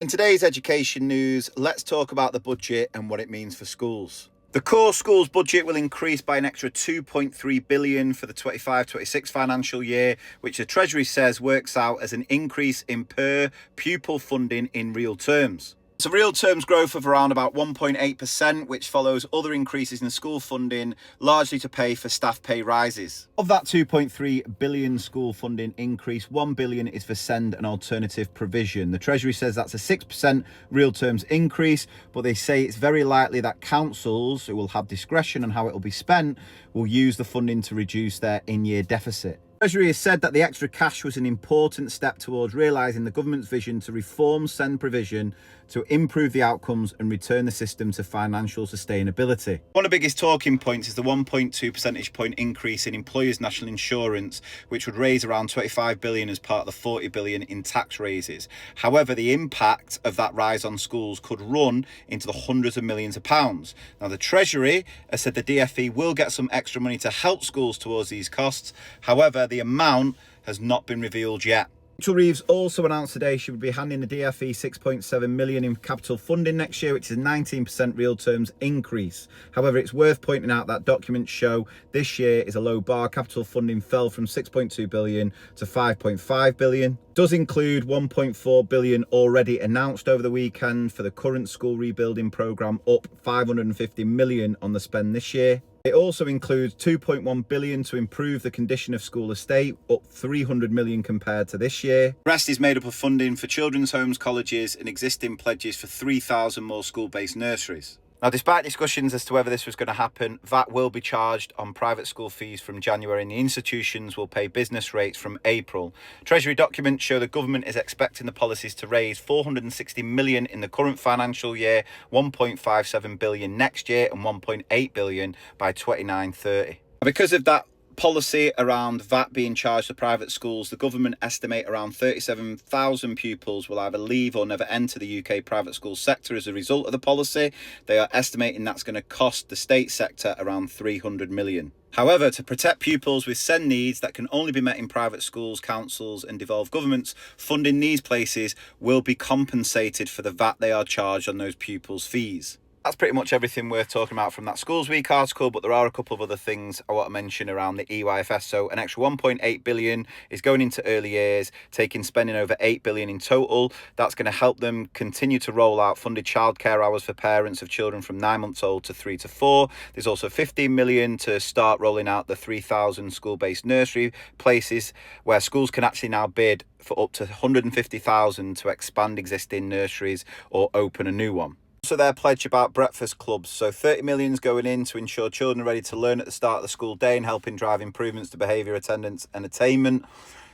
In today's education news, let's talk about the budget and what it means for schools. The core schools budget will increase by an extra 2.3 billion for the 25-26 financial year, which the Treasury says works out as an increase in per pupil funding in real terms. So real terms growth of around about 1.8%, which follows other increases in school funding, largely to pay for staff pay rises. Of that 2.3 billion school funding increase, 1 billion is for send and alternative provision. The Treasury says that's a 6% real terms increase, but they say it's very likely that councils, who will have discretion on how it will be spent, will use the funding to reduce their in-year deficit. Treasury has said that the extra cash was an important step towards realising the government's vision to reform send provision to improve the outcomes and return the system to financial sustainability. One of the biggest talking points is the 1.2 percentage point increase in employers' national insurance, which would raise around 25 billion as part of the 40 billion in tax raises. However, the impact of that rise on schools could run into the hundreds of millions of pounds. Now, the Treasury has said the DfE will get some extra money to help schools towards these costs. However, the amount has not been revealed yet. Rachel Reeves also announced today she would be handing the DfE 6.7 million in capital funding next year, which is a 19% real terms increase. However, it's worth pointing out that documents show this year is a low bar. Capital funding fell from 6.2 billion to 5.5 billion. Does include 1.4 billion already announced over the weekend for the current school rebuilding programme, up 550 million on the spend this year. It also includes 2.1 billion to improve the condition of school estate, up 300 million compared to this year. The rest is made up of funding for children's homes, colleges and existing pledges for 3,000 more school-based nurseries. Now, despite discussions as to whether this was going to happen, VAT will be charged on private school fees from January and the institutions will pay business rates from April. Treasury documents show the government is expecting the policies to raise 460 million in the current financial year, 1.57 billion next year and 1.8 billion by 29-30. Because of that policy around VAT being charged to private schools, the government estimate around 37,000 pupils will either leave or never enter the UK private school sector as a result of the policy. They are estimating that's going to cost the state sector around 300 million. However, to protect pupils with SEND needs that can only be met in private schools, councils and devolved governments, funding these places will be compensated for the VAT they are charged on those pupils' fees. That's pretty much everything worth talking about from that Schools Week article, but there are a couple of other things I want to mention around the EYFS. So an extra 1.8 billion is going into early years, taking spending over 8 billion in total. That's going to help them continue to roll out funded childcare hours for parents of children from 9 months old to 3 to 4. There's also 15 million to start rolling out the 3,000 school-based nursery places where schools can actually now bid for up to 150,000 to expand existing nurseries or open a new one. Also their pledge about breakfast clubs. So 30 million is going in to ensure children are ready to learn at the start of the school day and helping drive improvements to behaviour, attendance and attainment.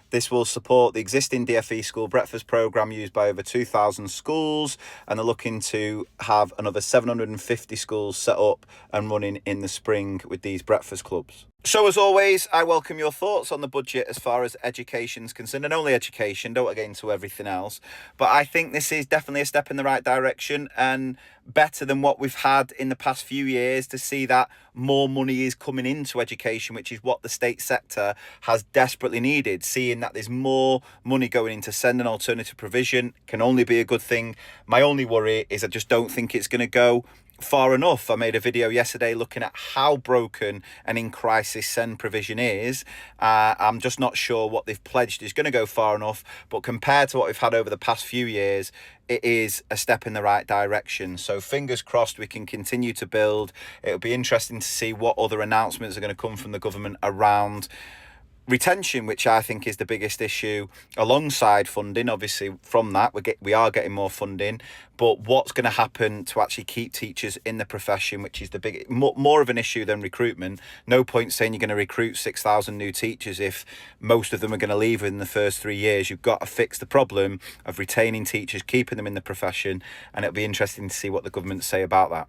This will support the existing DfE school breakfast programme used by over 2,000 schools, and they're looking to have another 750 schools set up and running in the spring with these breakfast clubs. So as always, I welcome your thoughts on the budget as far as education's concerned, and only education, don't get into everything else. But I think this is definitely a step in the right direction and better than what we've had in the past few years, to see that more money is coming into education, which is what the state sector has desperately needed. Seeing that there's more money going into send and alternative provision can only be a good thing. My only worry is I just don't think it's going to go far enough. I made a video yesterday looking at how broken and in crisis send provision is. I'm just not sure what they've pledged is going to go far enough, but compared to what we've had over the past few years, it is a step in the right direction. So fingers crossed we can continue to build. It'll be interesting to see what other announcements are going to come from the government around retention, which I think is the biggest issue alongside funding. Obviously from that we are getting more funding, but what's going to happen to actually keep teachers in the profession, which is the big, more of an issue than recruitment. No point saying you're going to recruit 6,000 new teachers if most of them are going to leave within the first 3 years. You've got to fix the problem of retaining teachers, keeping them in the profession, and it'll be interesting to see what the government say about that.